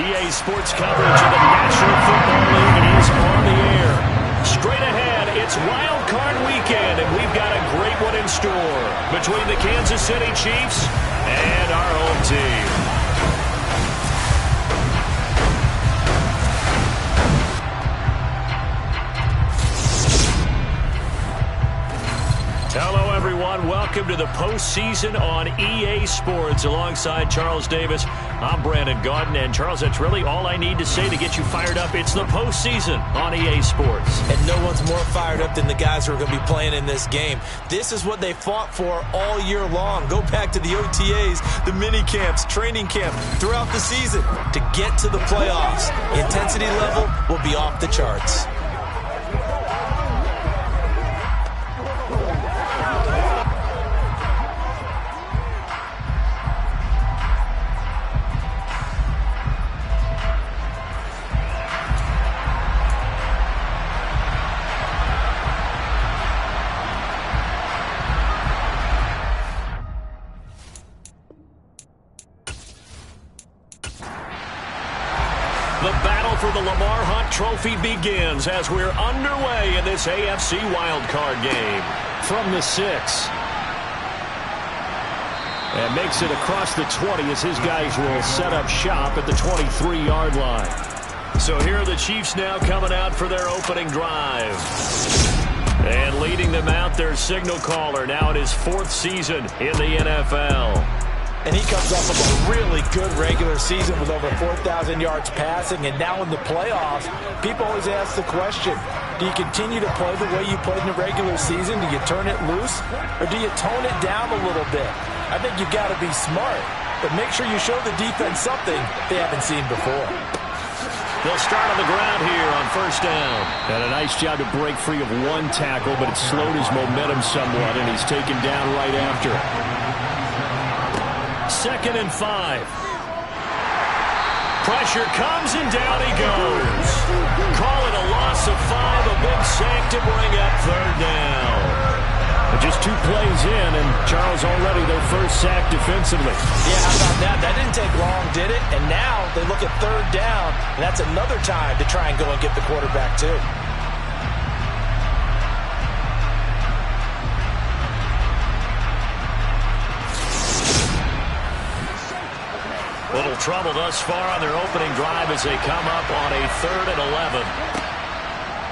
EA Sports coverage of the National Football League is on the air. Straight ahead, it's Wild Card Weekend, and we've got a great one in store between the Kansas City Chiefs and our home team. Hello, everyone. Welcome to the postseason on EA Sports. Alongside Charles Davis, I'm Brandon Gaudin. And, Charles, that's really all I need to say to get you fired up. It's the postseason on EA Sports. And no one's more fired up than the guys who are going to be playing in this game. This is what they fought for all year long. Go back to the OTAs, the mini camps, training camp, throughout the season to get to the playoffs. The intensity level will be off the charts. The battle for the Lamar Hunt Trophy begins as we're underway in this AFC wildcard game. From the 6. And makes it across the 20 as his guys will set up shop at the 23-yard line. So here are the Chiefs now coming out for their opening drive. And leading them out, their signal caller, now in his 4th season in the NFL. And he comes off of a really good regular season with over 4,000 yards passing. And now in the playoffs, people always ask the question, do you continue to play the way you played in the regular season? Do you turn it loose? Or do you tone it down a little bit? I think you've got to be smart. But make sure you show the defense something they haven't seen before. They'll start on the ground here on first down. And a nice job to break free of one tackle, but it slowed his momentum somewhat, and he's taken down right after. 2nd and 5. Pressure comes and down he goes. Call it a loss of 5, a big sack to bring up 3rd down. But just 2 plays in, and Charles already their first sack defensively. Yeah, how about that? That didn't take long, did it? And now they look at 3rd down, and that's another time to try and go and get the quarterback too. Little trouble thus far on their opening drive as they come up on a 3rd and 11.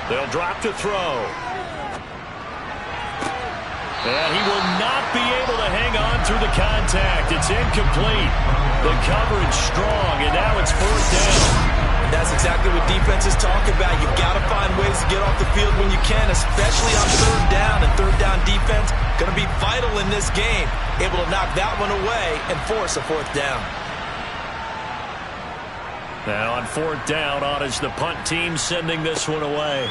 They'll drop to throw. And he will not be able to hang on through the contact. It's incomplete. The coverage strong, and now it's 4th down. And that's exactly what defenses talk about. You've got to find ways to get off the field when you can, especially on 3rd down. And 3rd down defense going to be vital in this game. Able to knock that one away and force a 4th down. Now on 4th down, on is the punt team sending this one away.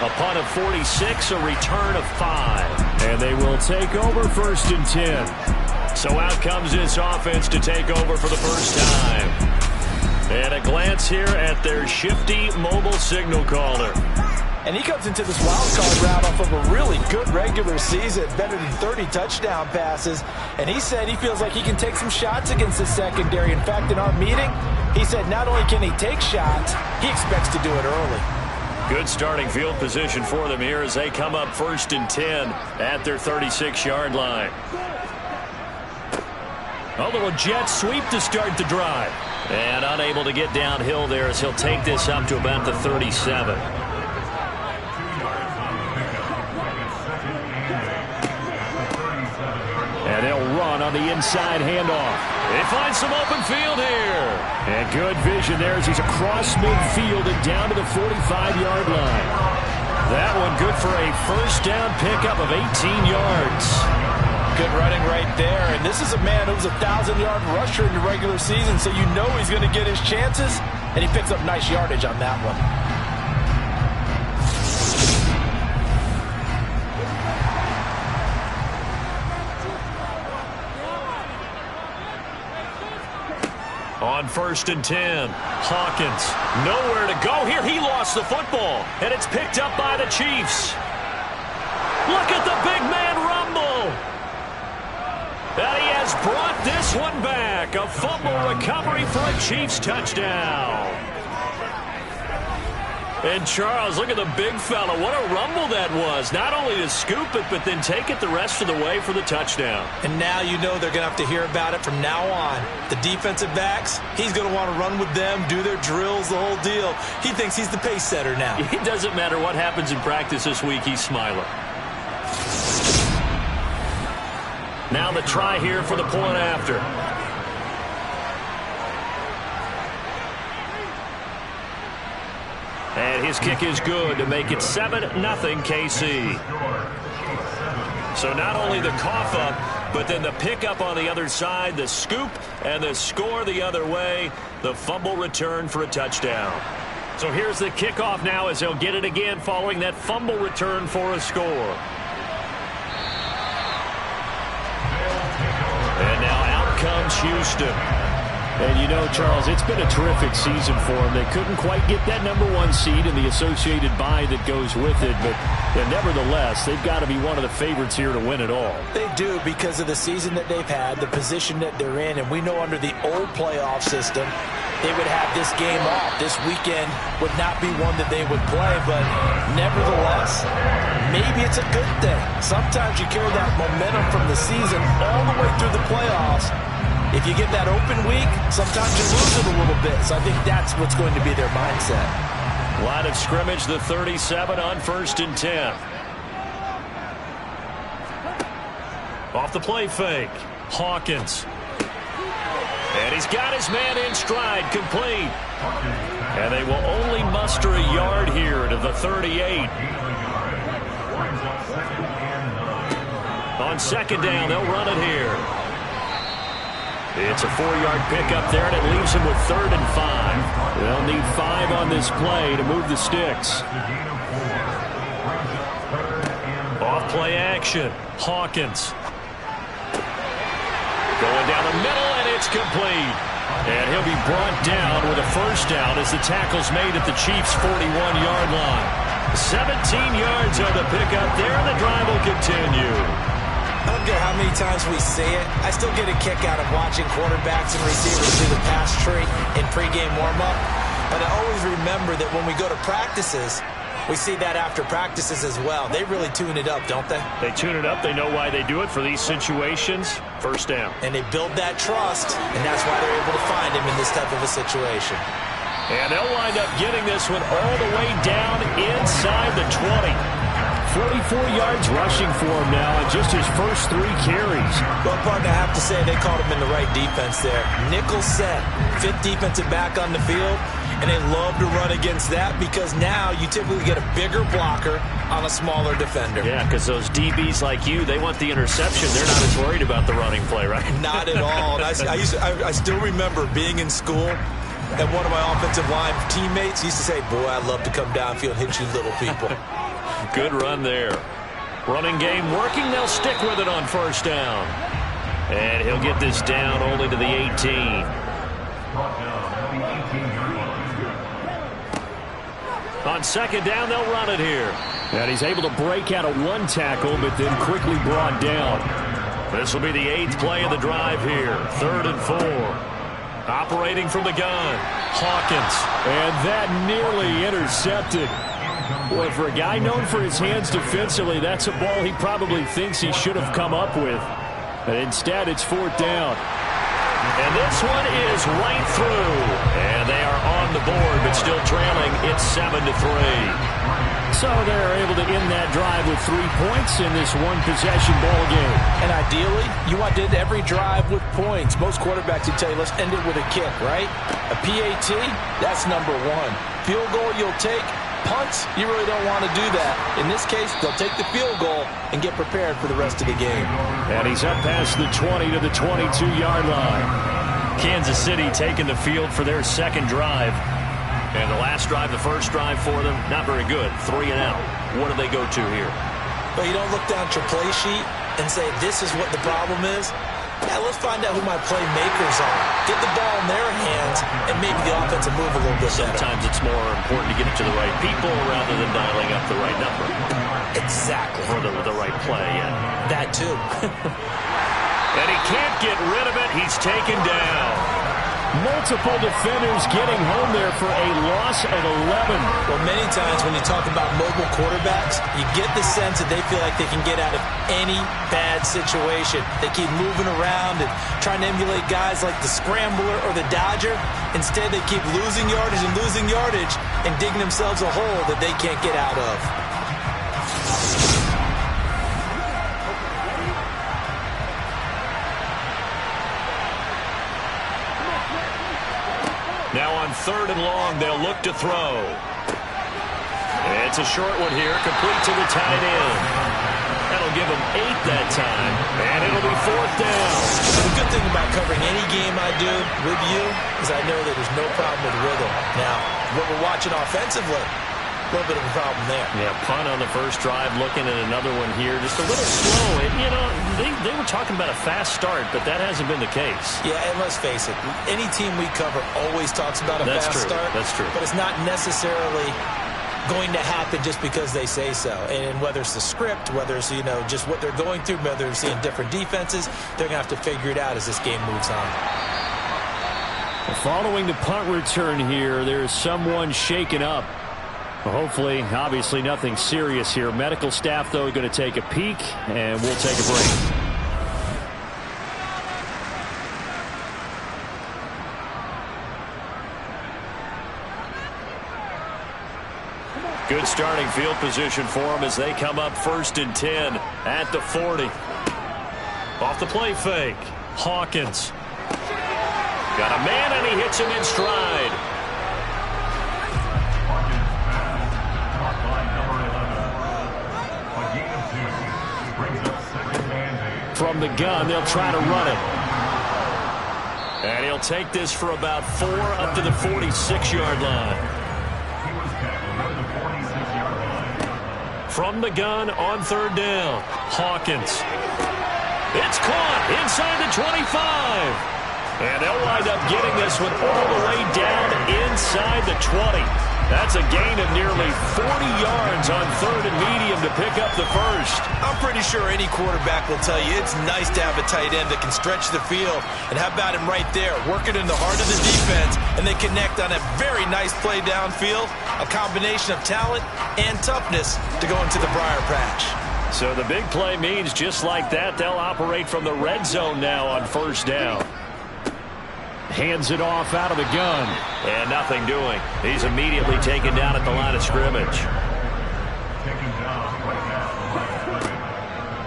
A punt of 46, a return of 5. And they will take over 1st and 10. So out comes this offense to take over for the first time. And a glance here at their shifty mobile signal caller. And he comes into this wild card round off of a really good regular season, better than 30 touchdown passes. And he said he feels like he can take some shots against the secondary. In fact, in our meeting, he said not only can he take shots, he expects to do it early. Good starting field position for them here as they come up 1st and 10 at their 36-yard line. A little jet sweep to start the drive. And unable to get downhill there as he'll take this up to about the 37. And they'll run on the inside handoff. They find some open field here. And good vision there as he's across midfield and down to the 45-yard line. That one good for a first down pickup of 18 yards. Good running right there. And this is a man who's a 1,000-yard rusher in the regular season, so you know he's going to get his chances. And he picks up nice yardage on that one. On 1st and 10, Hawkins, nowhere to go here. He lost the football, and it's picked up by the Chiefs. Look at the big man rumble. And he has has brought this one back. A fumble recovery for a Chiefs touchdown. And Charles, look at the big fella. What a rumble that was. Not only to scoop it, but then take it the rest of the way for the touchdown. And now you know they're going to have to hear about it from now on. The defensive backs, he's going to want to run with them, do their drills, the whole deal. He thinks he's the pace setter now. It doesn't matter what happens in practice this week, he's smiling. Now the try here for the point after. And his kick is good to make it 7-0 KC. So not only the cough up, but then the pickup on the other side, the scoop, and the score the other way. The fumble return for a touchdown. So here's the kickoff now as they'll get it again following that fumble return for a score. And now out comes Houston. And you know, Charles, it's been a terrific season for them. They couldn't quite get that #1 seed and the associated bye that goes with it, but nevertheless, they've got to be one of the favorites here to win it all. They do because of the season that they've had, the position that they're in, and we know under the old playoff system, they would have this game off. This weekend would not be one that they would play, but nevertheless, maybe it's a good thing. Sometimes you carry that momentum from the season all the way through the playoffs. If you get that open week, sometimes you lose it a little bit. So I think that's what's going to be their mindset. Line of scrimmage, the 37 on 1st and 10. Off the play fake. Hawkins. And he's got his man in stride, complete. And they will only muster a yard here to the 38. On 2nd down, they'll run it here. It's a 4-yard pickup there, and it leaves him with 3rd and 5. They'll need 5 on this play to move the sticks. Off play action. Hawkins. Going down the middle, and it's complete. And he'll be brought down with a 1st down as the tackle's made at the Chiefs' 41-yard line. 17 yards on the pickup there, and the drive will continue. I don't care how many times we say it, I still get a kick out of watching quarterbacks and receivers do the pass tree in pregame warm-up. But I always remember that when we go to practices, we see that after practices as well. They really tune it up, don't they? They tune it up. They know why they do it for these situations. 1st down. And they build that trust, and that's why they're able to find him in this type of a situation. And they'll wind up getting this one all the way down inside the 20. 44 yards rushing for him now in just his first 3 carries. Well, partner, I have to say they caught him in the right defense there. Nickel set, 5th defensive back on the field, and they love to run against that because now you typically get a bigger blocker on a smaller defender. Yeah, because those DBs like you, they want the interception. They're not as worried about the running play, right? Not at all. And I still remember being in school, and one of my offensive line teammates used to say, boy, I'd love to come downfield and hit you little people. Good run there. Running game working. They'll stick with it on 1st down. And he'll get this down only to the 18. On 2nd down, they'll run it here. And he's able to break out of 1 tackle, but then quickly brought down. This will be the 8th play of the drive here. 3rd and 4. Operating from the gun. Hawkins. And that nearly intercepted. Boy, for a guy known for his hands defensively, that's a ball he probably thinks he should have come up with. But instead, it's 4th down. And this one is right through. And they are on the board, but still trailing. It's 7-3. So they're able to end that drive with 3 points in this one-possession ball game. And ideally, you want to end every drive with points. Most quarterbacks would tell you, let's end it with a kick, right? A PAT, that's #1. Field goal you'll take. Punts, you really don't want to do that. In this case, they'll take the field goal and get prepared for the rest of the game. And he's up past the 20 to the 22-yard line. Kansas City taking the field for their 2nd drive. And the last drive, the 1st drive for them, not very good. 3 and out. What do they go to here? But you don't look down at your play sheet and say, this is what the problem is. Yeah, let's find out who my playmakers are. Get the ball in their hands and maybe the offense will move a little bit better. Sometimes it's more important to get it to the right people rather than dialing up the right number. Exactly. Or the right play, yeah. That too. And he can't get rid of it. He's taken down. Multiple defenders getting home there for a loss of 11. Well, many times when you talk about mobile quarterbacks, you get the sense that they feel like they can get out of any bad situation. They keep moving around and trying to emulate guys like the Scrambler or the Dodger. Instead, they keep losing yardage and digging themselves a hole that they can't get out of. Now on 3rd and long, they'll look to throw. It's a short one here, complete to the tight end. That'll give them 8 that time, and it'll be 4th down. The good thing about covering any game I do with you is I know that there's no problem with rhythm. Now, what we're watching offensively, a little bit of a problem there. Yeah, punt on the first drive, looking at another one here. Just a little slow. You know, they were talking about a fast start, but that hasn't been the case. Yeah, and let's face it, any team we cover always talks about a fast start. That's true. But it's not necessarily going to happen just because they say so. And whether it's the script, whether it's, you know, just what they're going through, whether they're seeing different defenses, they're going to have to figure it out as this game moves on. Following the punt return here, there's someone shaken up. Hopefully, obviously nothing serious here. Medical staff, though, going to take a peek, and we'll take a break. Good starting field position for them as they come up 1st and 10 at the 40. Off the play fake. Hawkins. Got a man, and he hits him in stride. From the gun, they'll try to run it. And he'll take this for about 4 up to the 46-yard line. From the gun on 3rd down, Hawkins. It's caught inside the 25. And they'll wind up getting this one all the way down inside the 20. That's a gain of nearly 40 yards on 3rd and medium to pick up the first. I'm pretty sure any quarterback will tell you it's nice to have a tight end that can stretch the field. And how about him right there, working in the heart of the defense, and they connect on a very nice play downfield, a combination of talent and toughness to go into the briar patch. So the big play means just like that, they'll operate from the red zone now on 1st down. Hands it off out of the gun. And nothing doing. He's immediately taken down at the line of scrimmage.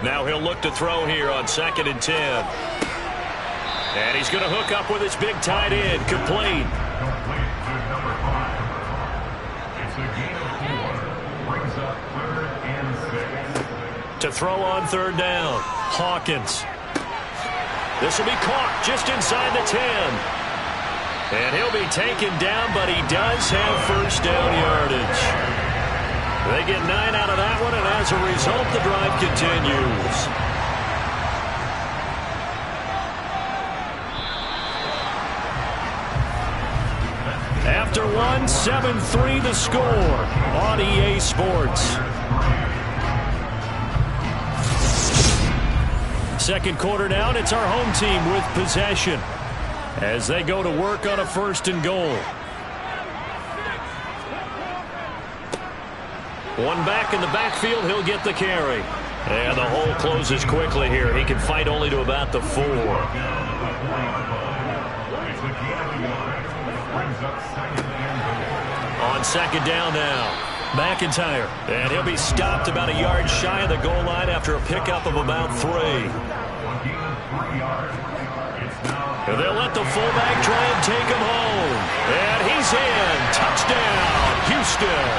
Now he'll look to throw here on 2nd and 10. And he's going to hook up with his big tight end. Complete. To throw on 3rd down. Hawkins. This will be caught just inside the 10. And he'll be taken down, but he does have 1st down yardage. They get 9 out of that one, and as a result, the drive continues. After one, 7-3 the score on EA Sports. 2nd quarter down, it's our home team with possession as they go to work on a 1st and goal. One back in the backfield, he'll get the carry. And the hole closes quickly here. He can fight only to about the 4. On 2nd down now. McIntyre, and he'll be stopped about a yard shy of the goal line after a pickup of about 3. And they'll let the fullback try and take him home. And he's in. Touchdown, Houston.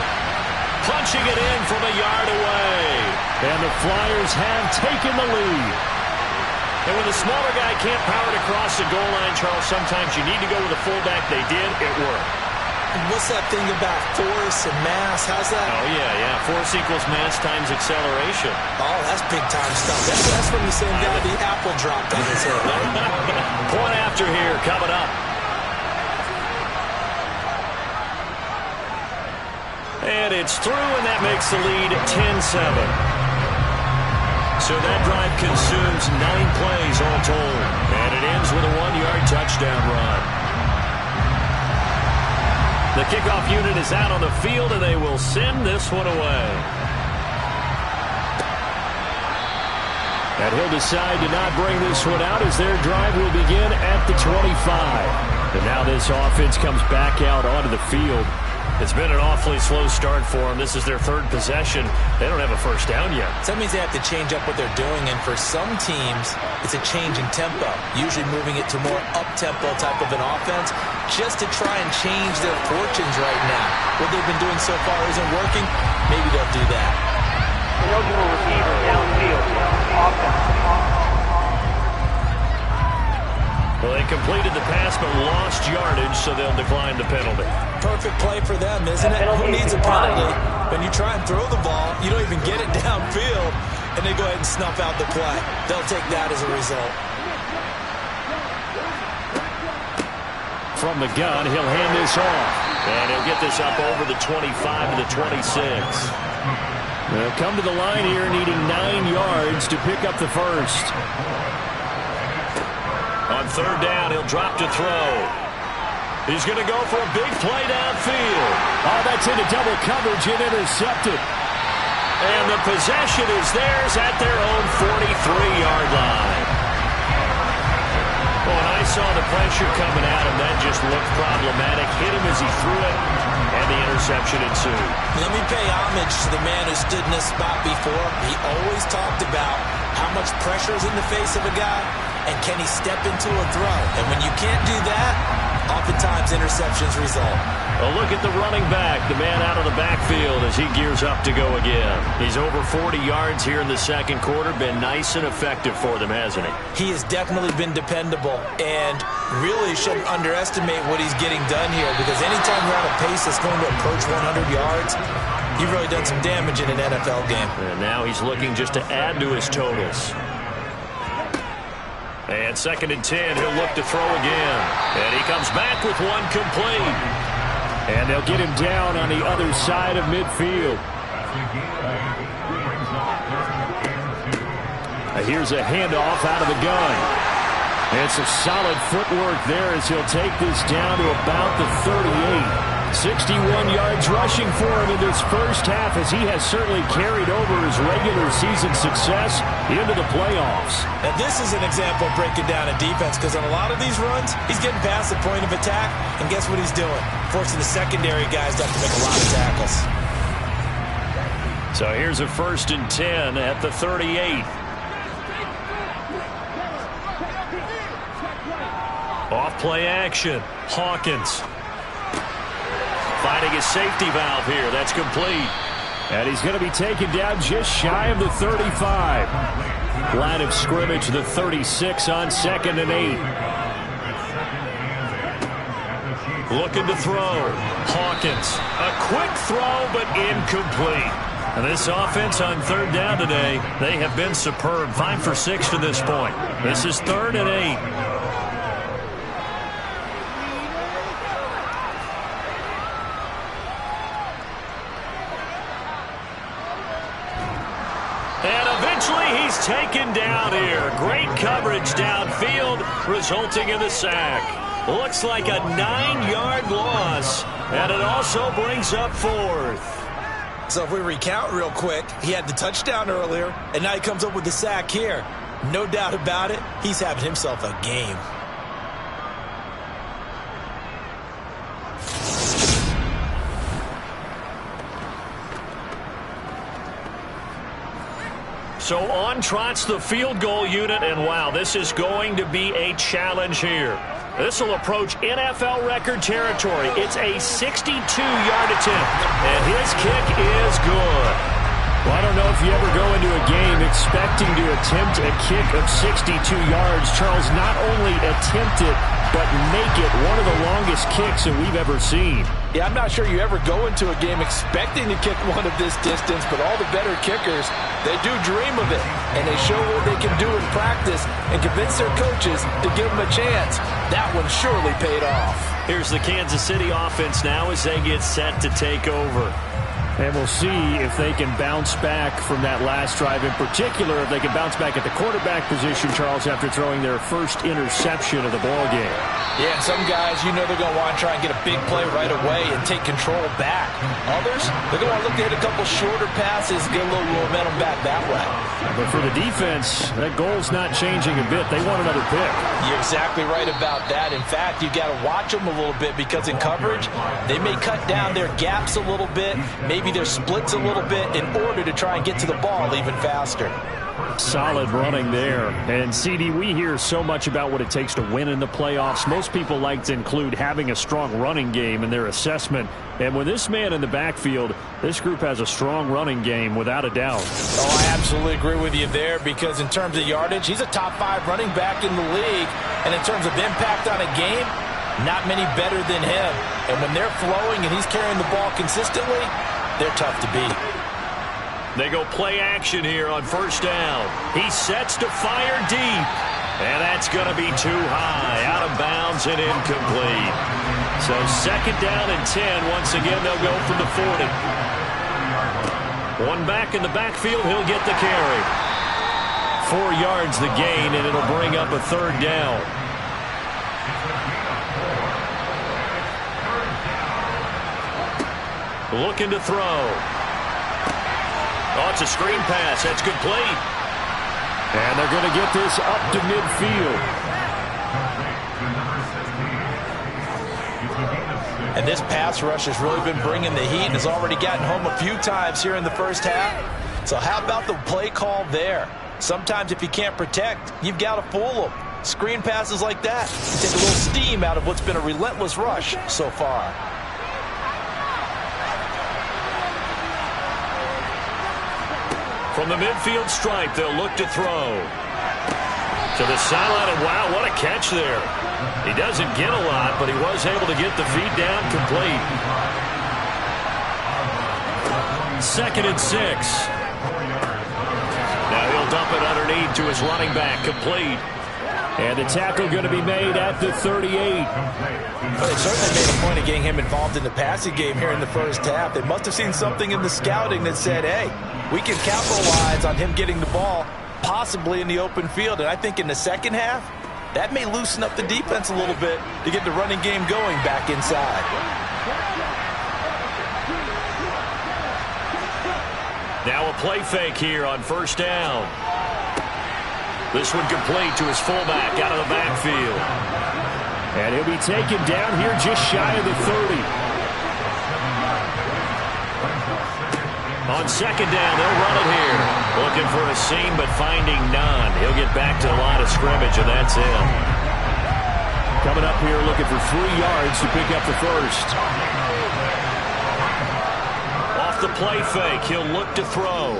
Punching it in from a yard away. And the Flyers have taken the lead. And when the smaller guy can't power it across the goal line, Charles, sometimes you need to go with a fullback. They did. It worked. What's that thing about force and mass? How's that? Oh, yeah. Force equals mass times acceleration. Oh, that's big-time stuff. That's from the same guy the apple dropped on his head, right? Point after here coming up. And it's through, and that makes the lead 10-7. So So that drive consumes 9 plays all told. And it ends with a 1-yard touchdown run. The kickoff unit is out on the field, and they will send this one away. And he'll decide to not bring this one out as their drive will begin at the 25. And now this offense comes back out onto the field. It's been an awfully slow start for them. This is their 3rd possession. They don't have a first down yet. So that means they have to change up what they're doing, and for some teams, it's a change in tempo, usually moving it to more up-tempo type of an offense just to try and change their fortunes right now. What they've been doing so far isn't working. Maybe they'll do that. Eligible receiver downfield. Offense. Well, they completed the pass but lost yardage, so they'll decline the penalty. Perfect play for them, isn't it? Who needs a penalty? When you try and throw the ball, you don't even get it downfield, and they go ahead and snuff out the play. They'll take that as a result. From the gun, he'll hand this off. And he'll get this up over the 25 to the 26. They'll come to the line here needing 9 yards to pick up the first. On 3rd down, he'll drop to throw. He's going to go for a big play downfield. Oh, that's into double coverage and intercepted. And the possession is theirs at their own 43-yard line. Well, when I saw the pressure coming at him, that just looked problematic. Hit him as he threw it, and the interception ensued. Let me pay homage to the man who stood in this spot before. He always talked about how much pressure is in the face of a guy, and can he step into a throw? And when you can't do that, oftentimes interceptions result. Well, look at the running back, the man out of the backfield as he gears up to go again. He's over 40 yards here in the 2nd quarter. Been nice and effective for them, hasn't he? He has definitely been dependable, and really shouldn't underestimate what he's getting done here, because anytime you're on a pace that's going to approach 100 yards, you've really done some damage in an NFL game. And now he's looking just to add to his totals. And 2nd and 10, he'll look to throw again. And he comes back with one complete. And they'll get him down on the other side of midfield. Here's a handoff out of the gun. And some solid footwork there as he'll take this down to about the 38. 61 yards rushing for him in this first half, as he has certainly carried over his regular season success into the playoffs. And this is an example of breaking down a defense, because on a lot of these runs, he's getting past the point of attack, and guess what he's doing? Forcing the secondary guys to have to make a lot of tackles. So here's a 1st and 10 at the 38. Off play action. Hawkins finding his safety valve here. That's complete. And he's going to be taken down just shy of the 35. Line of scrimmage, the 36 on 2nd and 8. Looking to throw. Hawkins. A quick throw, but incomplete. And this offense on 3rd down today, they have been superb. 5 for 6 to this point. This is 3rd and 8. He's taken down here. Great coverage downfield, resulting in the sack. Looks like a 9-yard loss, and it also brings up 4th. So if we recount real quick, he had the touchdown earlier, and now he comes up with the sack here. No doubt about it, he's having himself a game. So on trots the field goal unit, and wow, this is going to be a challenge here. This will approach NFL record territory. It's a 62-yard attempt, and his kick is good. Well, I don't know if you ever go into a game expecting to attempt a kick of 62 yards. Charles, not only attempt it, but make it one of the longest kicks that we've ever seen. Yeah, I'm not sure you ever go into a game expecting to kick one of this distance, but all the better kickers, they do dream of it, and they show what they can do in practice and convince their coaches to give them a chance. That one surely paid off. Here's the Kansas City offense now as they get set to take over. And we'll see if they can bounce back from that last drive. In particular, if they can bounce back at the quarterback position, Charles, after throwing their first interception of the ball game. Yeah, and some guys, you know they're going to want to try and get a big play right away and take control back. Others, they're going to want to look to hit a couple shorter passes, get a little momentum back that way. But for the defense, that goal's not changing a bit. They want another pick. You're exactly right about that. In fact, you got to watch them a little bit because in coverage, they may cut down their gaps a little bit, maybe their splits a little bit in order to try and get to the ball even faster. Solid running there. And, CD, we hear so much about what it takes to win in the playoffs. Most people like to include having a strong running game in their assessment. And with this man in the backfield, this group has a strong running game without a doubt. Oh, I absolutely agree with you there because in terms of yardage, he's a top 5 running back in the league. And in terms of impact on a game, not many better than him. And when they're flowing and he's carrying the ball consistently, they're tough to beat. They go play action here on first down. He sets to fire deep. And that's going to be too high. Out of bounds and incomplete. So second down and 10. Once again, they'll go from the 40. One back in the backfield. He'll get the carry. 4 yards the gain, and it'll bring up a third down. Looking to throw. Oh, it's a screen pass. That's complete. And they're going to get this up to midfield. And this pass rush has really been bringing the heat and has already gotten home a few times here in the first half. So how about the play call there? Sometimes if you can't protect, you've got to fool them. Screen passes like that take a little steam out of what's been a relentless rush so far. From the midfield stripe, they'll look to throw. To the sideline, and wow, what a catch there. He doesn't get a lot, but he was able to get the feet down complete. 2nd and 6. Now he'll dump it underneath to his running back, complete. And the tackle going to be made at the 38. Well, they certainly made a point of getting him involved in the passing game here in the first half. They must have seen something in the scouting that said, hey, we can capitalize on him getting the ball, possibly in the open field. And I think in the second half, that may loosen up the defense a little bit to get the running game going back inside. Now a play fake here on first down. This one complete to his fullback out of the backfield. And he'll be taken down here just shy of the 30. On second down, they'll run it here. Looking for a seam, but finding none. He'll get back to the line of scrimmage, and that's it. Coming up here looking for 3 yards to pick up the first. Off the play fake, he'll look to throw.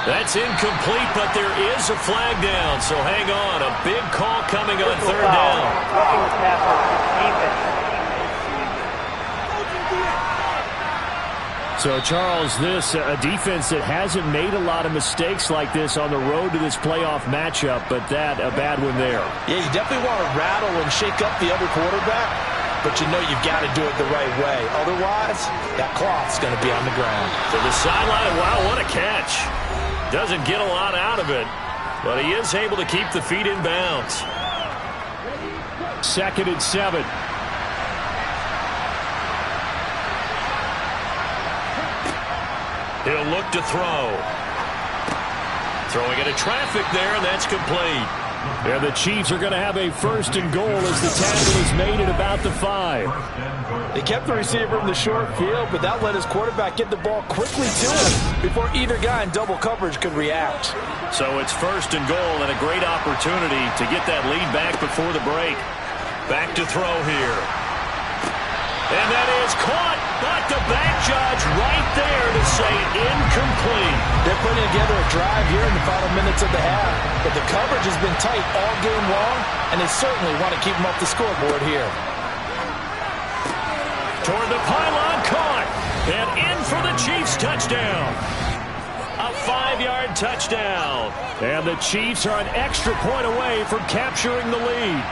That's incomplete, but there is a flag down, so hang on. A big call coming on third down. Roughing the passer. Defense. So, Charles, this a defense that hasn't made a lot of mistakes like this on the road to this playoff matchup, but that a bad one there. Yeah, you definitely want to rattle and shake up the other quarterback, but you know you've got to do it the right way. Otherwise, that cloth's going to be on the ground. To the sideline, wow, what a catch. Doesn't get a lot out of it, but he is able to keep the feet in bounds. 2nd and 7. He'll look to throw. Throwing into traffic there, and that's complete. And the Chiefs are going to have a 1st and goal as the tackle is made at about the 5. They kept the receiver in the short field, but that let his quarterback get the ball quickly to him before either guy in double coverage could react. So it's 1st and goal and a great opportunity to get that lead back before the break. Back to throw here. And that is caught, but the back judge right there to say incomplete. They're putting together a drive here in the final minutes of the half, but the coverage has been tight all game long, and they certainly want to keep them off the scoreboard here. Toward the pylon, caught, and in for the Chiefs touchdown. A 5-yard touchdown. And the Chiefs are an extra point away from capturing the lead.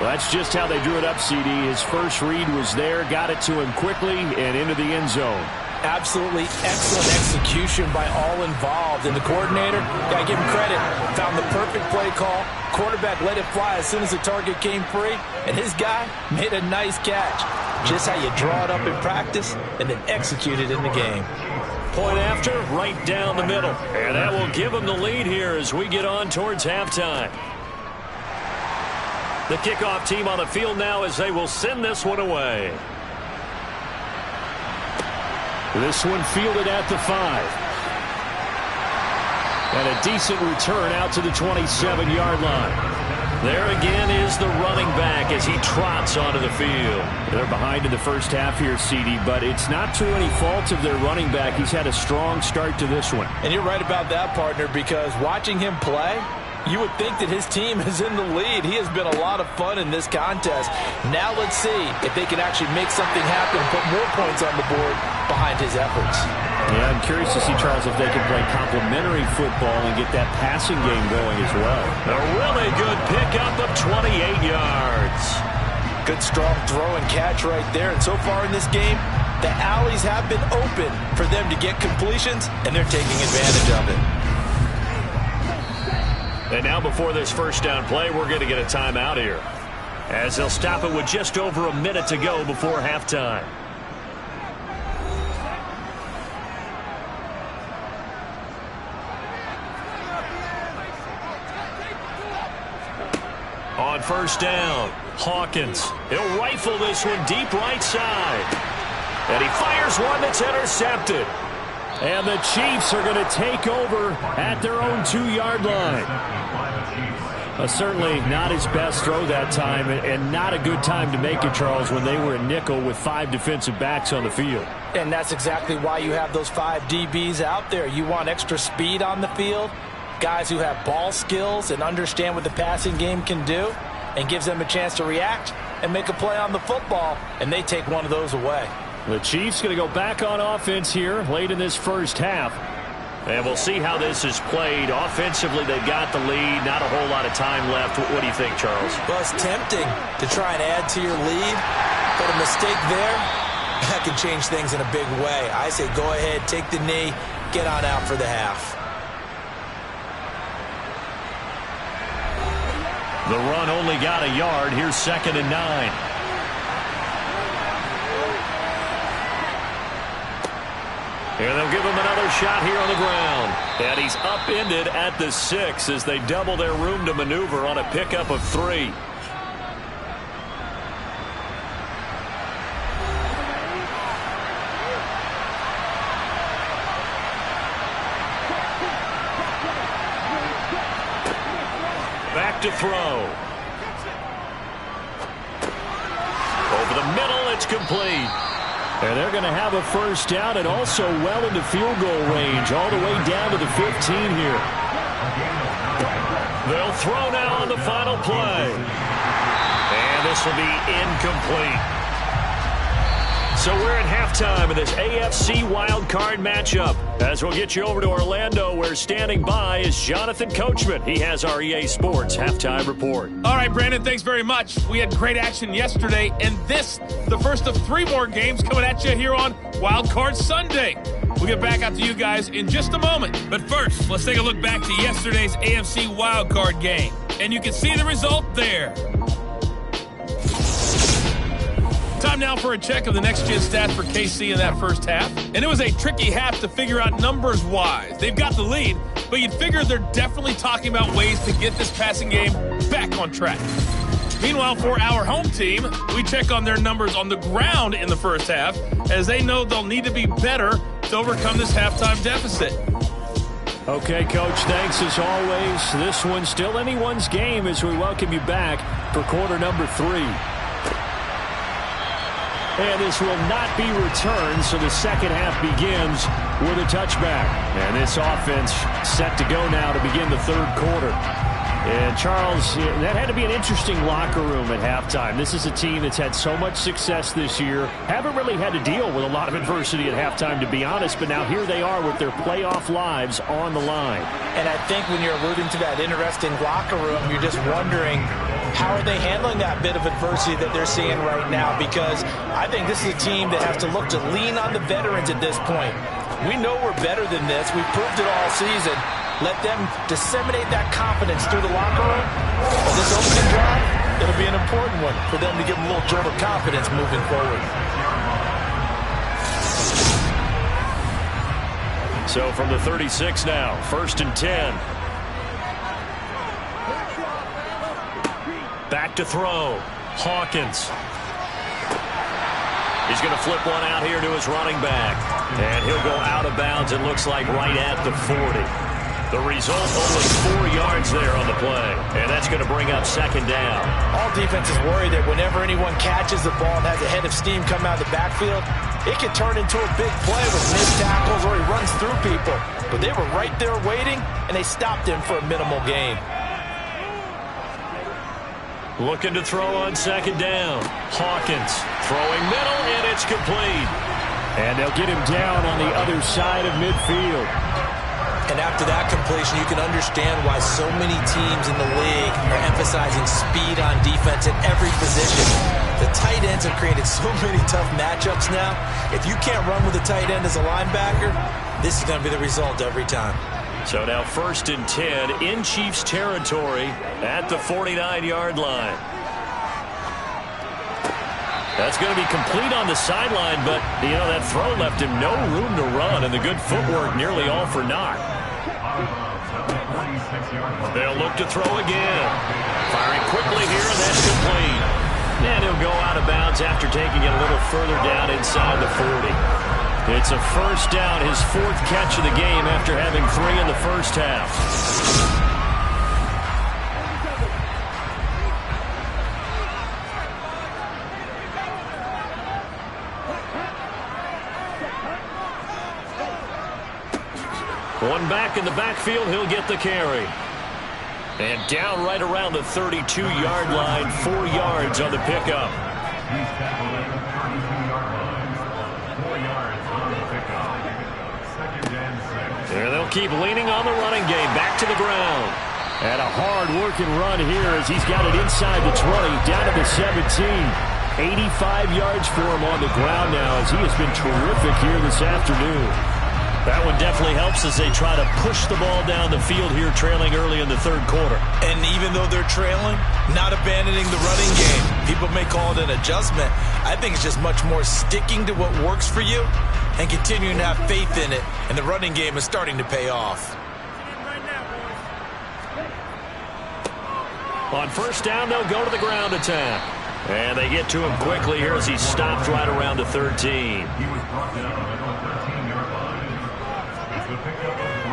Well, that's just how they drew it up, CD. His first read was there, got it to him quickly, and into the end zone. Absolutely excellent execution by all involved. And the coordinator, got to give him credit, found the perfect play call. Quarterback let it fly as soon as the target came free, and his guy made a nice catch. Just how you draw it up in practice and then execute it in the game. Point after, right down the middle. And that will give them the lead here as we get on towards halftime. The kickoff team on the field now as they will send this one away. This one fielded at the 5. And a decent return out to the 27-yard line. There again is the running back as he trots onto the field. They're behind in the first half here, CD, but it's not to any fault of their running back. He's had a strong start to this one. And you're right about that, partner, because watching him play, you would think that his team is in the lead. He has been a lot of fun in this contest. Now let's see if they can actually make something happen, put more points on the board behind his efforts. Yeah, I'm curious to see, Charles, if they can play complementary football and get that passing game going as well. A really good pickup of 28 yards. Good strong throw and catch right there. And so far in this game, the alleys have been open for them to get completions, and they're taking advantage of it. And now before this first down play, we're going to get a timeout here, as they'll stop it with just over a minute to go before halftime. On first down, Hawkins. He'll rifle this one deep right side. And he fires one that's intercepted. And the Chiefs are going to take over at their own 2-yard line. Certainly not his best throw that time, and not a good time to make it, Charles, when they were a nickel with 5 defensive backs on the field. And that's exactly why you have those 5 DBs out there. You want extra speed on the field, guys who have ball skills and understand what the passing game can do, and gives them a chance to react and make a play on the football, and they take one of those away. The Chiefs going to go back on offense here late in this first half. And we'll see how this is played. Offensively, they've got the lead. Not a whole lot of time left. What do you think, Charles? Well, it's tempting to try and add to your lead, but a mistake there, that can change things in a big way. I say go ahead, take the knee, get on out for the half. The run only got a yard. Here's 2nd and 9. And they'll give him another shot here on the ground. And he's upended at the 6 as they double their room to maneuver on a pickup of 3. Back to throw. Over the middle, it's complete. And they're going to have a first down and also well into field goal range, all the way down to the 15 here. They'll throw now on the final play. And this will be incomplete. So we're at halftime of this AFC wildcard matchup. As we'll get you over to Orlando, where standing by is Jonathan Coachman. He has our EA Sports halftime report. All right, Brandon, thanks very much. We had great action yesterday, and this, the first of 3 more games coming at you here on Wildcard Sunday. We'll get back out to you guys in just a moment. But first, let's take a look back to yesterday's AFC wildcard game. And you can see the result there. Time now for a check of the next-gen stats for KC in that first half. And it was a tricky half to figure out numbers-wise. They've got the lead, but you'd figure they're definitely talking about ways to get this passing game back on track. Meanwhile, for our home team, we check on their numbers on the ground in the first half, as they know they'll need to be better to overcome this halftime deficit. Okay, Coach, thanks as always. This one's still anyone's game as we welcome you back for quarter number 3. And this will not be returned, so the second half begins with a touchback. And this offense set to go now to begin the third quarter. And Charles, that had to be an interesting locker room at halftime. This is a team that's had so much success this year. Haven't really had to deal with a lot of adversity at halftime, to be honest. But now here they are with their playoff lives on the line. And I think when you're alluding to that interesting locker room, you're just wondering, how are they handling that bit of adversity that they're seeing right now? Because I think this is a team that has to look to lean on the veterans at this point. We know we're better than this. We've proved it all season. Let them disseminate that confidence through the locker room. For this opening drive, it'll be an important one for them to give them a little jolt of confidence moving forward. So from the 36 now, 1st and 10. Back to throw. Hawkins. He's going to flip one out here to his running back. And he'll go out of bounds, it looks like, right at the 40. The result, only 4 yards there on the play. And that's going to bring up 2nd down. All defenses worry that whenever anyone catches the ball and has a head of steam come out of the backfield, it can turn into a big play with missed tackles or he runs through people. But they were right there waiting, and they stopped him for a minimal gain. Looking to throw on 2nd down. Hawkins throwing middle, and it's complete. And they'll get him down on the other side of midfield. And after that completion, you can understand why so many teams in the league are emphasizing speed on defense at every position. The tight ends have created so many tough matchups now. If you can't run with a tight end as a linebacker, this is going to be the result every time. So now 1st and 10 in Chiefs territory at the 49-yard line. That's going to be complete on the sideline, but, that throw left him no room to run, and the good footwork nearly all for naught. They'll look to throw again. Firing quickly here, and that's complete. And he'll go out of bounds after taking it a little further down inside the 40. It's a 1st down, his 4th catch of the game after having 3 in the first half. One back in the backfield, he'll get the carry. And down right around the 32-yard line, 4 yards on the pickup. And they'll keep leaning on the running game, back to the ground. And a hard-working run here as he's got it inside the 20, down to the 17. 85 yards for him on the ground now as he has been terrific here this afternoon. That one definitely helps as they try to push the ball down the field here, trailing early in the 3rd quarter. And even though they're trailing, not abandoning the running game. People may call it an adjustment. I think it's just much more sticking to what works for you and continuing to have faith in it. And the running game is starting to pay off. On 1st down, they'll go to the ground attack. And they get to him quickly here as he stopped right around the 13.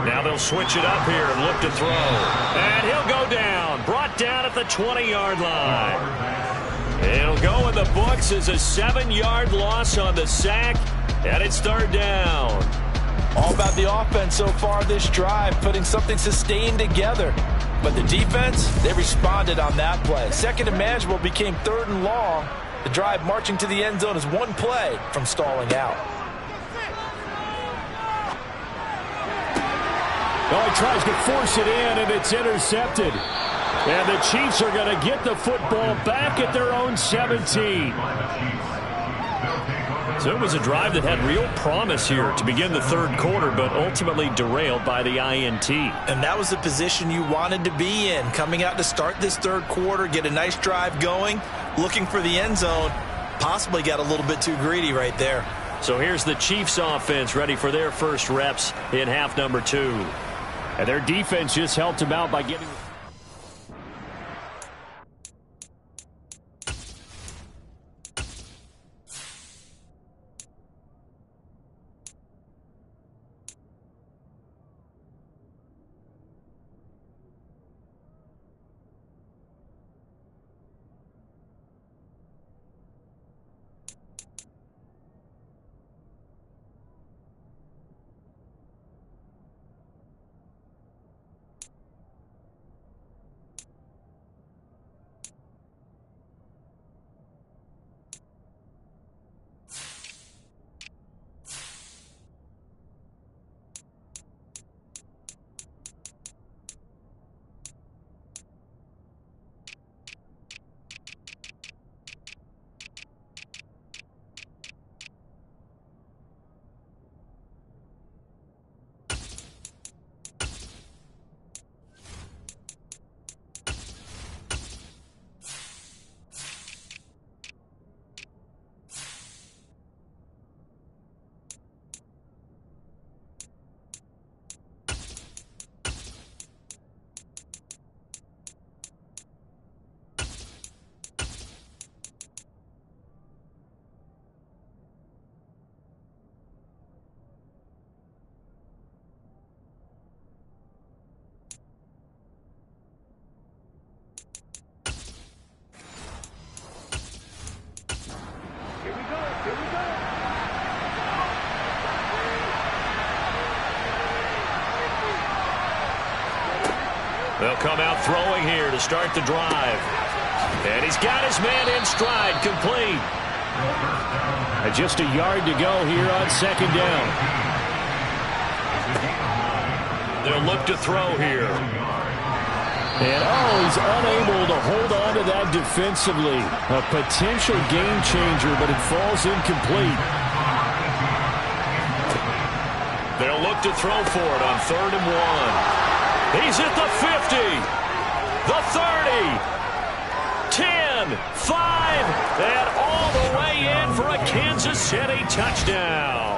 Now they'll switch it up here and look to throw. And he'll go down. Brought down at the 20-yard line. It'll go in the books as a 7-yard loss on the sack. And it's 3rd down. All about the offense so far this drive, putting something sustained together. But the defense, they responded on that play. 2nd and manageable became 3rd and long. The drive marching to the end zone is 1 play from stalling out. Oh, he tries to force it in, and it's intercepted. And the Chiefs are going to get the football back at their own 17. So it was a drive that had real promise here to begin the 3rd quarter, but ultimately derailed by the INT. And that was the position you wanted to be in, coming out to start this 3rd quarter, get a nice drive going, looking for the end zone. Possibly got a little bit too greedy right there. So here's the Chiefs offense ready for their first reps in half number 2. And their defense just helped them out by getting... They'll come out throwing here to start the drive. And he's got his man in stride, complete. And just a yard to go here on second down. They'll look to throw here. And, he's unable to hold on to that defensively. A potential game changer, but it falls incomplete. They'll look to throw for it on 3rd and 1. He's at the 50, the 30, 10, 5, and all the way in for a Kansas City touchdown.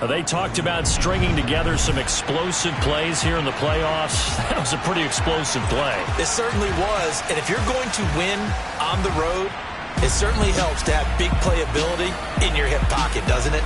They talked about stringing together some explosive plays here in the playoffs. That was a pretty explosive play. It certainly was, and if you're going to win on the road, it certainly helps to have big playability in your hip pocket, doesn't it?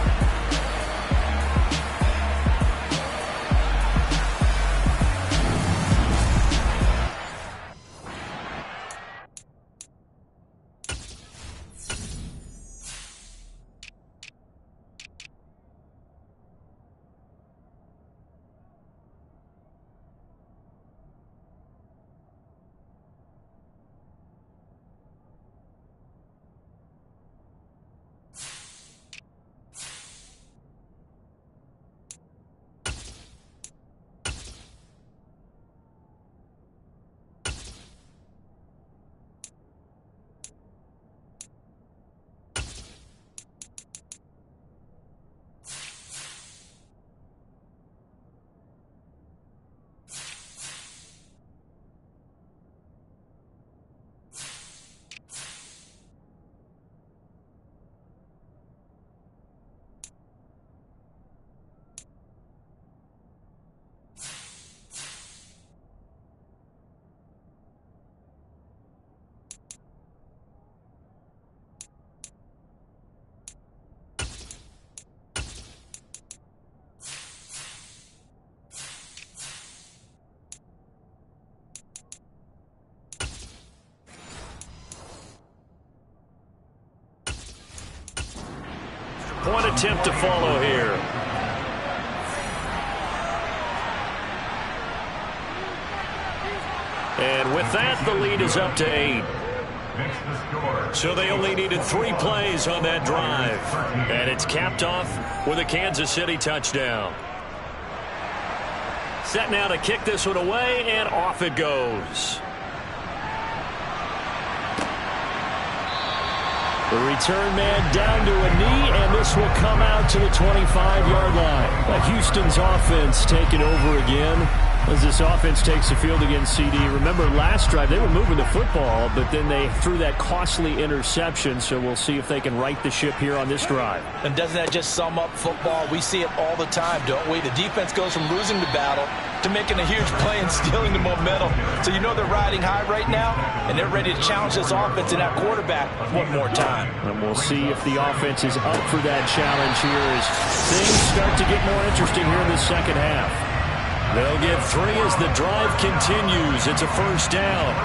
Point attempt to follow here. And with that, the lead is up to 8. So they only needed 3 plays on that drive. And it's capped off with a Kansas City touchdown. Set now to kick this one away, and off it goes. The return man down to a knee, and this will come out to the 25-yard line. Houston's offense taking over again as this offense takes the field against CD. Remember, last drive they were moving the football, but then they threw that costly interception, so we'll see if they can right the ship here on this drive. And doesn't that just sum up football? We see it all the time, don't we? The defense goes from losing the battle to making a huge play and stealing the momentum. So you know they're riding high right now, and they're ready to challenge this offense and that quarterback one more time. And we'll see if the offense is up for that challenge here as things start to get more interesting here in the second half. They'll get 3 as the drive continues. It's a first down.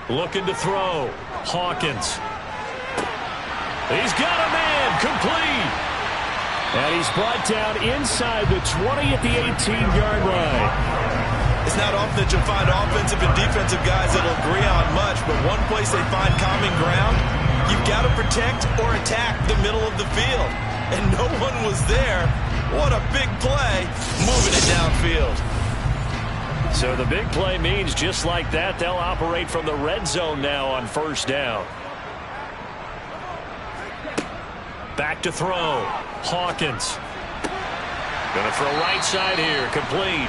Looking to throw. Hawkins. He's got a man. Complete. And he's brought down inside the 20 at the 18-yard line. It's not often that you'll find offensive and defensive guys that'll agree on much, but one place they find common ground, you've got to protect or attack the middle of the field. And no one was there. What a big play, moving it downfield. So the big play means just like that, they'll operate from the red zone now on first down. Back to throw. Hawkins. Going to throw right side here. Complete.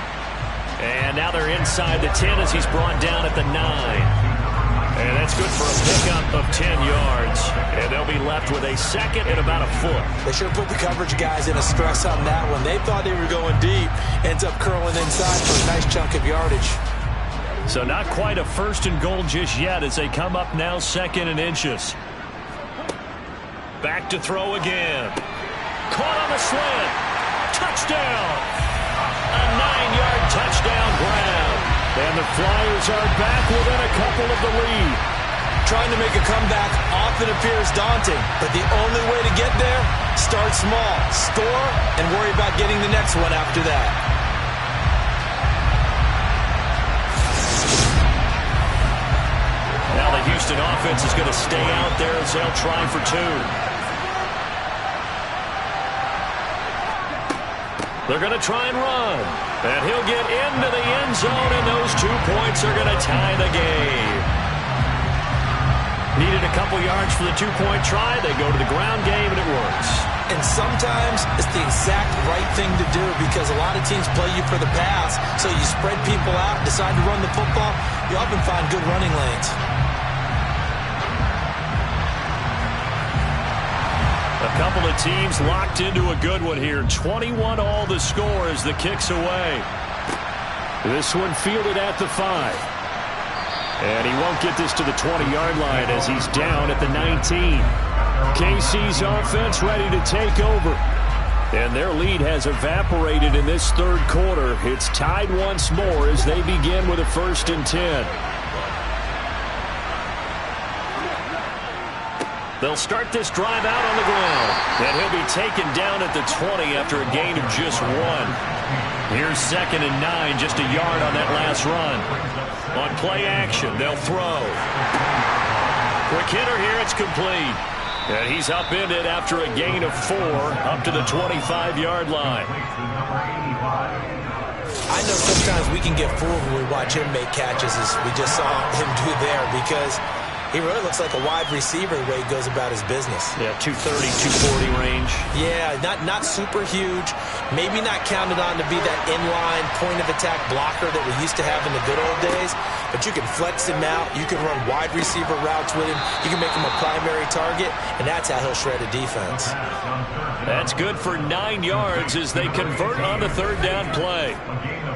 And now they're inside the 10 as he's brought down at the 9. And that's good for a pickup of 10 yards. And they'll be left with a second and about a foot. They sure put the coverage guys in a stress on that one. They thought they were going deep. Ends up curling inside for a nice chunk of yardage. So not quite a first and goal just yet as they come up now second and inches. Back to throw again. Caught on the slant. Touchdown. A 9-yard touchdown grab. And And the Flyers are back within a couple of the lead. Trying to make a comeback often appears daunting, but the only way to get there, start small, score, and worry about getting the next one after that. Now the Houston offense is going to stay out there as they'll try for two. They're going to try and run. And he'll get into the end zone, and those 2 points are going to tie the game. Needed a couple yards for the 2-point try. They go to the ground game, and it works. And sometimes it's the exact right thing to do because a lot of teams play you for the pass. So you spread people out, decide to run the football. You often find good running lanes. A couple of teams locked into a good one here. 21-all the score as the kick's away. This one fielded at the 5. And he won't get this to the 20-yard line as he's down at the 19. KC's offense ready to take over. And their lead has evaporated in this third quarter. It's tied once more as they begin with a 1st and 10. They'll start this drive out on the ground. And he'll be taken down at the 20 after a gain of just 1. Here's 2nd and 9, just a yard on that last run. On play action, they'll throw. Quick hitter here, it's complete. And he's upended after a gain of 4 up to the 25-yard line. I know sometimes we can get fooled when we watch him make catches as we just saw him do there because he really looks like a wide receiver the way he goes about his business. Yeah, 230, 240 range. Yeah, not super huge. Maybe not counted on to be that inline point-of-attack blocker that we used to have in the good old days. But you can flex him out. You can run wide receiver routes with him. You can make him a primary target, and that's how he'll shred a defense. That's good for 9 yards as they convert on the 3rd down play.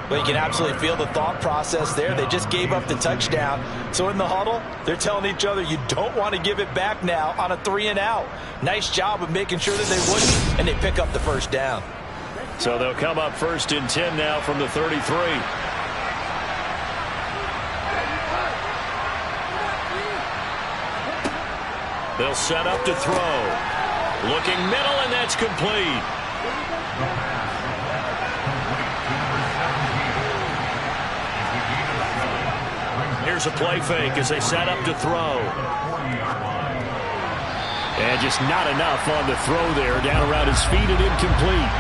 Well, you can absolutely feel the thought process there. They just gave up the touchdown. So in the huddle, they're telling each other, you don't want to give it back now on a 3-and-out. Nice job of making sure that they wouldn't, and they pick up the 1st down. So they'll come up 1st and 10 now from the 33. They'll set up to throw. Looking middle, and that's complete. Here's a play fake as they set up to throw. And just not enough on the throw there. Down around his feet and incomplete.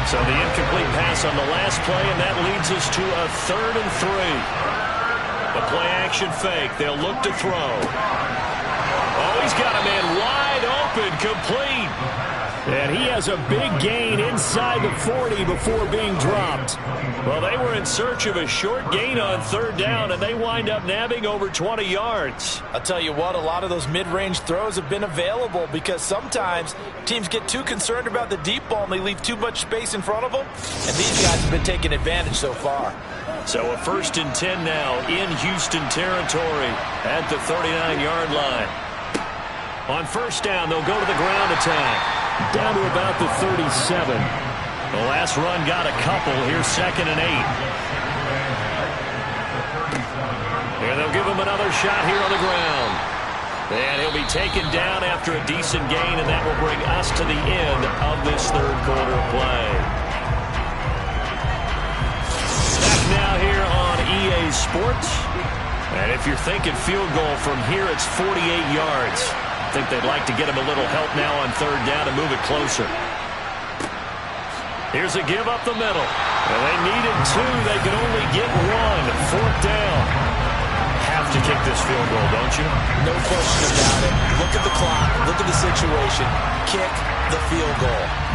So the incomplete pass on the last play, and that leads us to a 3rd and 3. The play action fake. They'll look to throw. Oh, he's got a man wide open, complete. And he has a big gain inside the 40 before being dropped. Well, they were in search of a short gain on 3rd down, and they wind up nabbing over 20 yards. I'll tell you what, a lot of those mid-range throws have been available because sometimes teams get too concerned about the deep ball and they leave too much space in front of them. And these guys have been taking advantage so far. So a 1st and 10 now in Houston territory at the 39-yard line. On 1st down, they'll go to the ground attack. Down to about the 37. The last run got a couple. Here's 2nd and 8. And they'll give him another shot here on the ground. And he'll be taken down after a decent gain, and that will bring us to the end of this 3rd quarter of play. Back now here on EA Sports. And if you're thinking field goal from here, it's 48 yards. I think they'd like to get him a little help now on 3rd down to move it closer. Here's a give up the middle. And they needed 2. They could only get 1. 4th down. Have to kick this field goal, don't you? No question about it. Look at the clock. Look at the situation. Kick the field goal.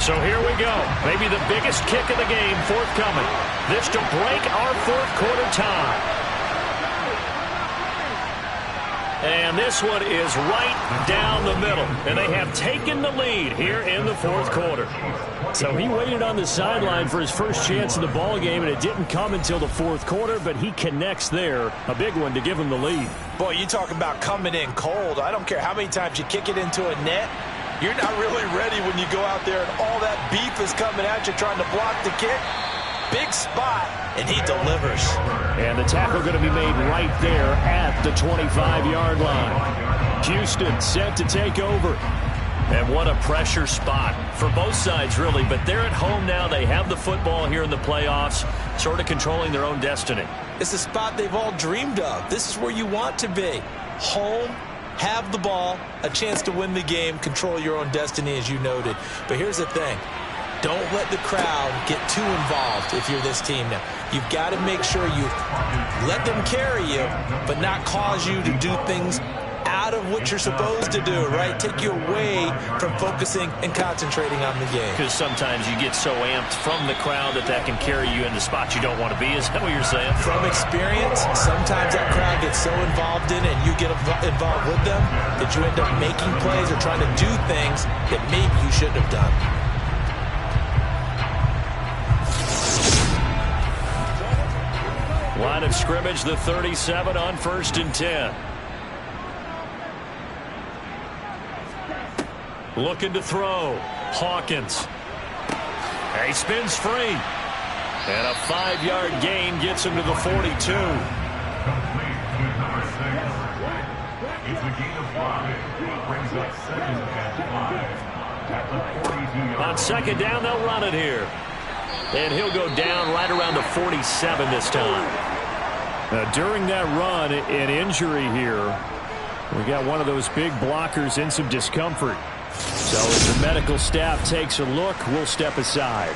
So here we go. Maybe the biggest kick of the game forthcoming. This to break our 4th quarter tie. And this one is right down the middle. And they have taken the lead here in the 4th quarter. So he waited on the sideline for his first chance in the ball game, and it didn't come until the fourth quarter, but he connects there. A big one to give him the lead. Boy, you talk about coming in cold. I don't care how many times you kick it into a net. You're not really ready when you go out there and all that beef is coming at you trying to block the kick. Big spot, and he delivers. And the tackle going to be made right there at the 25-yard line. Houston set to take over. And what a pressure spot for both sides, really. But they're at home now. They have the football here in the playoffs, sort of controlling their own destiny. It's a spot they've all dreamed of. This is where you want to be. Home, have the ball, a chance to win the game, control your own destiny, as you noted. But here's the thing. Don't let the crowd get too involved if you're this team now. You've got to make sure you let them carry you, but not cause you to do things out of what you're supposed to do, right? Take you away from focusing and concentrating on the game. Because sometimes you get so amped from the crowd that can carry you into spots you don't want to be. Is that what you're saying? From experience, sometimes that crowd gets so involved in it and you get involved with them that you end up making plays or trying to do things that maybe you shouldn't have done. Line of scrimmage, the 37 on 1st and 10. Looking to throw. Hawkins. He spins free. And a 5-yard gain gets him to the 42. On 2nd down, they'll run it here. And he'll go down right around the 47 this time. During that run, an injury here. We got one of those big blockers in some discomfort. So as the medical staff takes a look, we'll step aside.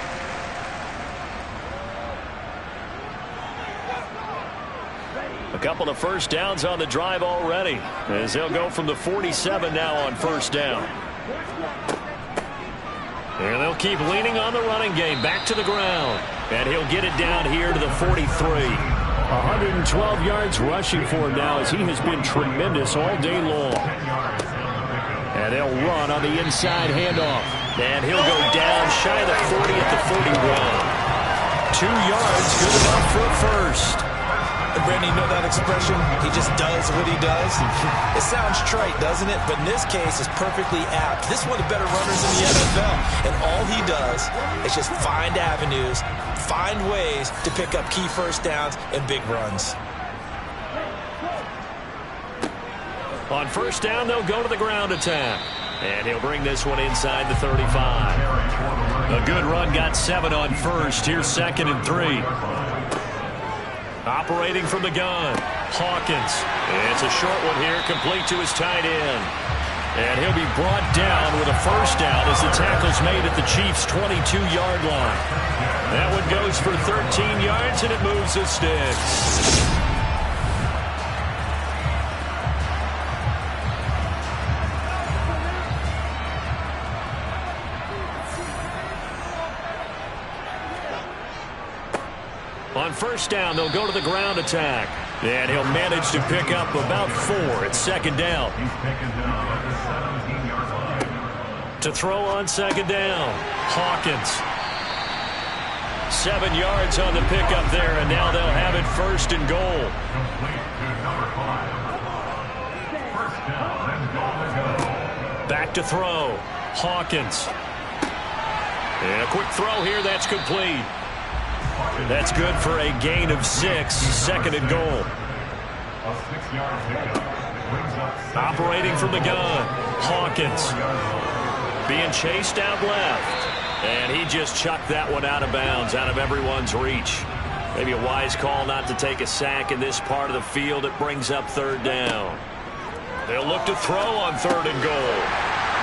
A couple of first downs on the drive already, as they'll go from the 47 now on 1st down. And they'll keep leaning on the running game. Back to the ground. And he'll get it down here to the 43. 112 yards rushing for him now, as he has been tremendous all day long. And they'll run on the inside handoff. And he'll go down shy of the 40 at the 41. 2 yards, good enough for a first. And Brandon, you know that expression? He just does what he does. It sounds trite, doesn't it? But in this case, it's perfectly apt. This is one of the better runners in the NFL. And all he does is just find avenues, find ways to pick up key first downs and big runs. On 1st down, they'll go to the ground attack. And he'll bring this one inside the 35. A good run, got 7 on 1st. Here's 2nd and 3. Operating from the gun, Hawkins. It's a short one here, complete to his tight end. And he'll be brought down with a first down as the tackle's made at the Chiefs' 22-yard line. That one goes for 13 yards, and it moves the sticks. On 1st down, they'll go to the ground attack. And he'll manage to pick up about 4 at 2nd down. To throw on 2nd down, Hawkins. 7 yards on the pickup there, and now they'll have it 1st and goal. Back to throw, Hawkins. And a quick throw here, that's complete. That's good for a gain of 6, 2nd and goal. Operating from the gun, Hawkins. Being chased out left. And he just chucked that one out of bounds, out of everyone's reach. Maybe a wise call not to take a sack in this part of the field. It brings up 3rd down. They'll look to throw on 3rd and goal.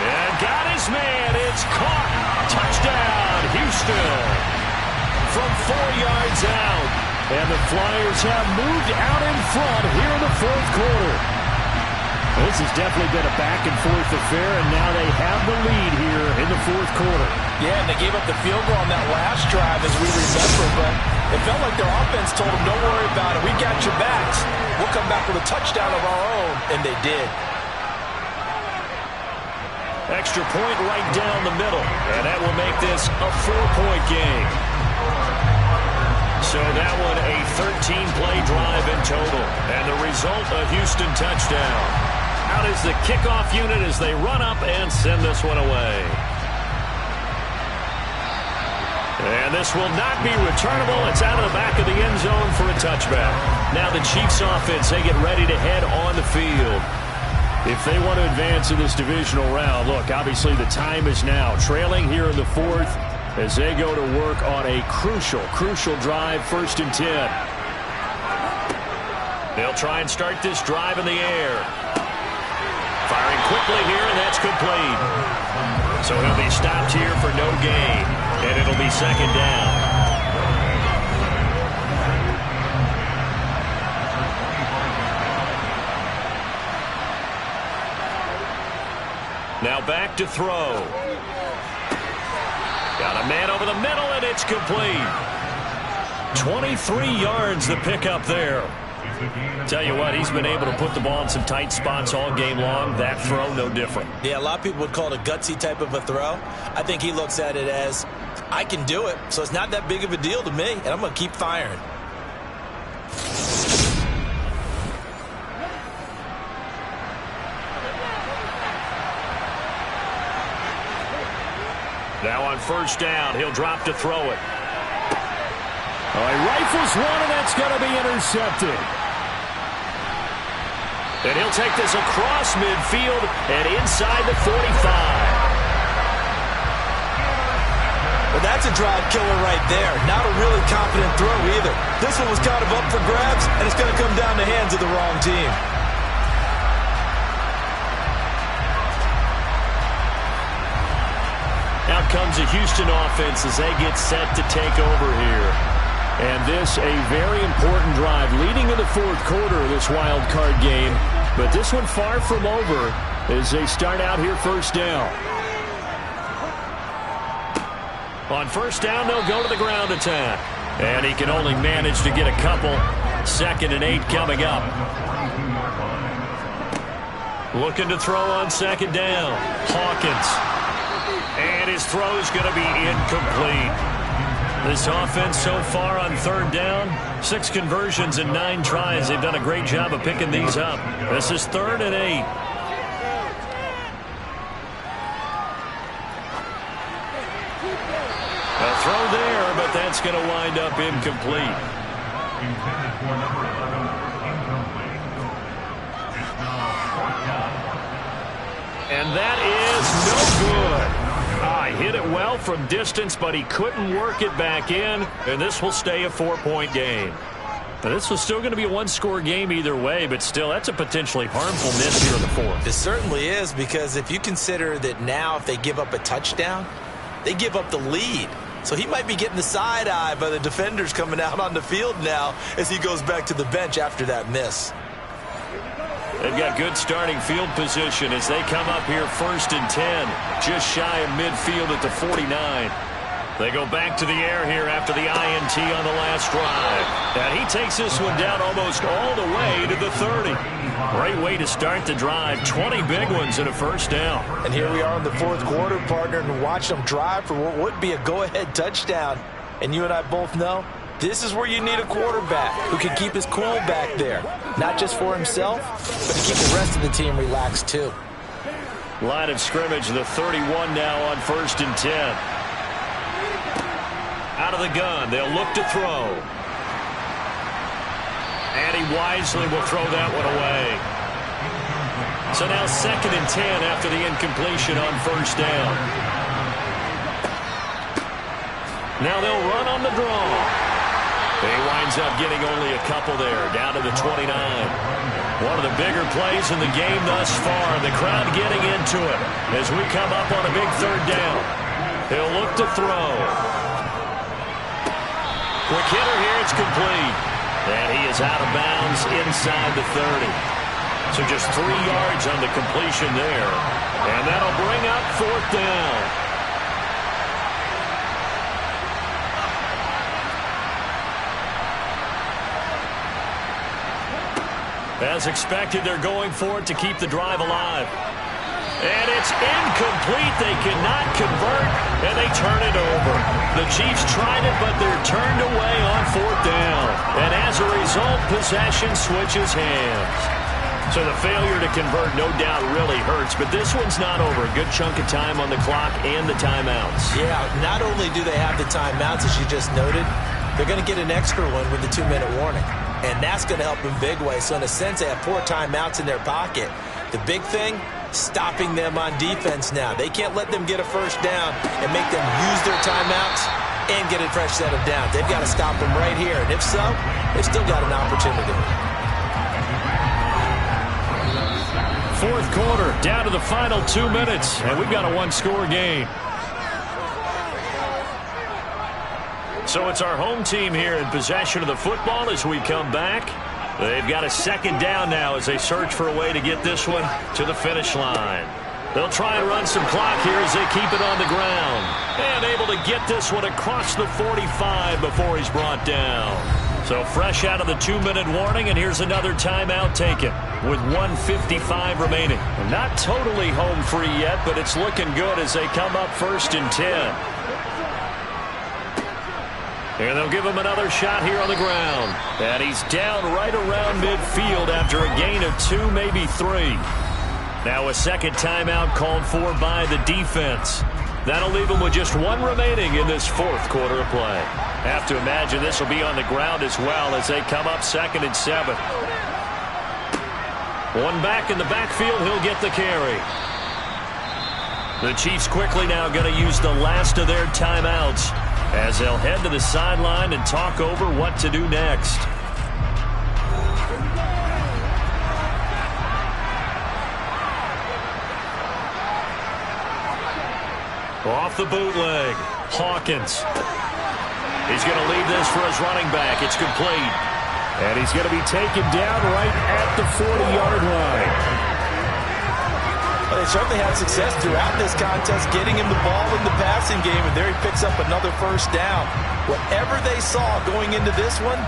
And got his man. It's caught. Touchdown, Houston. From 4 yards out. And the Flyers have moved out in front here in the 4th quarter. This has definitely been a back-and-forth affair, and now they have the lead here in the 4th quarter. Yeah, and they gave up the field goal on that last drive, as we remember, but it felt like their offense told them, don't worry about it. We got your backs. We'll come back with a touchdown of our own, and they did. Extra point right down the middle, and that will make this a 4-point game. So that one a 13-play drive in total, and the result a Houston touchdown. Out is the kickoff unit as they run up and send this one away. And this will not be returnable. It's out of the back of the end zone for a touchback. Now the Chiefs offense, they get ready to head on the field. If they want to advance in this divisional round, look, obviously the time is now. Trailing here in the fourth as they go to work on a crucial drive, 1st and 10. They'll try and start this drive in the air. Firing quickly here, and that's complete. So he'll be stopped here for no gain, and it'll be 2nd down. Now back to throw. Got a man over the middle, and it's complete. 23 yards the pickup there. Tell you what, he's been able to put the ball in some tight spots all game long. That throw, no different. Yeah, a lot of people would call it a gutsy type of a throw. I think he looks at it as, I can do it, so it's not that big of a deal to me, and I'm going to keep firing. Now on 1st down, he'll drop to throw it. Oh, he rifles one, and that's going to be intercepted. And he'll take this across midfield and inside the 45. Well, that's a drive killer right there. Not a really confident throw either. This one was kind of up for grabs, and it's going to come down the hands of the wrong team. Out comes the Houston offense as they get set to take over here. And this a very important drive leading in the 4th quarter of this wild card game. But this one far from over as they start out here 1st down. On 1st down, they'll go to the ground attack. And he can only manage to get a couple. 2nd and 8 coming up. Looking to throw on 2nd down. Hawkins. And his throw is going to be incomplete. This offense so far on 3rd down, 6 conversions and 9 tries. They've done a great job of picking these up. This is 3rd and 8. A throw there, but that's going to wind up incomplete. And that is no good. Hit it well from distance, but he couldn't work it back in, and this will stay a 4-point game. But this was still going to be a 1-score game either way, but still, that's a potentially harmful miss here in the 4th. It certainly is, because if you consider that now if they give up a touchdown, they give up the lead. So he might be getting the side eye by the defenders coming out on the field now as he goes back to the bench after that miss. They've got good starting field position as they come up here 1st and 10, just shy of midfield at the 49. They go back to the air here after the INT on the last drive. And he takes this one down almost all the way to the 30. Great way to start the drive. 20 big ones and a 1st down. And here we are in the 4th quarter, partner, and watch them drive for what would be a go-ahead touchdown. And you and I both know this is where you need a quarterback who can keep his cool back there. Not just for himself, but to keep the rest of the team relaxed too. Line of scrimmage, the 31 now on 1st and 10. Out of the gun, they'll look to throw. And he wisely will throw that one away. So now 2nd and 10 after the incompletion on 1st down. Now they'll run on the draw. He winds up getting only a couple there, down to the 29. One of the bigger plays in the game thus far. The crowd getting into it as we come up on a big 3rd down. He'll look to throw. Quick hitter here, it's complete. And he is out of bounds inside the 30. So just 3 yards on the completion there. And that'll bring up 4th down. As expected, they're going for it to keep the drive alive. And it's incomplete. They cannot convert, and they turn it over. The Chiefs tried it, but they're turned away on fourth down. And as a result, possession switches hands. So the failure to convert, no doubt, really hurts. But this one's not over. A good chunk of time on the clock and the timeouts. Yeah, not only do they have the timeouts, as you just noted, they're going to get an extra one with the 2-minute warning. And that's going to help in big ways. So in a sense, they have 4 timeouts in their pocket. The big thing, stopping them on defense now. They can't let them get a first down and make them use their timeouts and get a fresh set of downs. They've got to stop them right here. And if so, they've still got an opportunity. Fourth quarter, down to the final 2 minutes, and we've got a one-score game. So it's our home team here in possession of the football as we come back. They've got a second down now as they search for a way to get this one to the finish line. They'll try and run some clock here as they keep it on the ground. And able to get this one across the 45 before he's brought down. So fresh out of the 2-minute warning, and here's another timeout taken with 1:55 remaining. Not totally home free yet, but it's looking good as they come up 1st and 10. And they'll give him another shot here on the ground. And he's down right around midfield after a gain of 2, maybe 3. Now a second timeout called for by the defense. That'll leave them with just 1 remaining in this fourth quarter of play. Have to imagine this will be on the ground as well as they come up 2nd and 7. One back in the backfield, he'll get the carry. The Chiefs quickly now going to use the last of their timeouts as they'll head to the sideline and talk over what to do next. Off the bootleg, Hawkins. He's going to leave this for his running back. It's complete. And he's going to be taken down right at the 40-yard line. Well, they certainly had success throughout this contest getting him the ball in the passing game, and there he picks up another first down. Whatever they saw going into this one,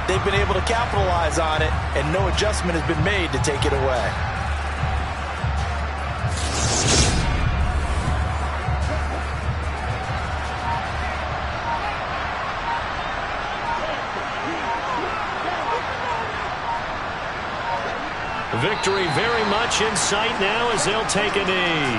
they've been able to capitalize on it, and no adjustment has been made to take it away. Victory very much in sight now as they'll take a knee.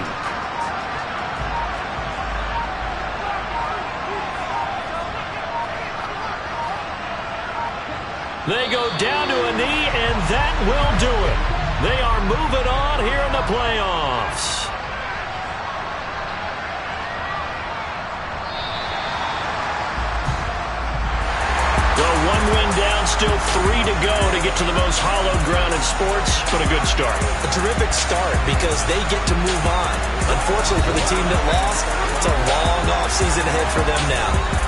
They go down to a knee, and that will do it. They are moving on here in the playoffs. Down, still 3 to go to get to the most hallowed ground in sports, but a good start. A terrific start because they get to move on. Unfortunately for the team that lost, it's a long offseason ahead for them now.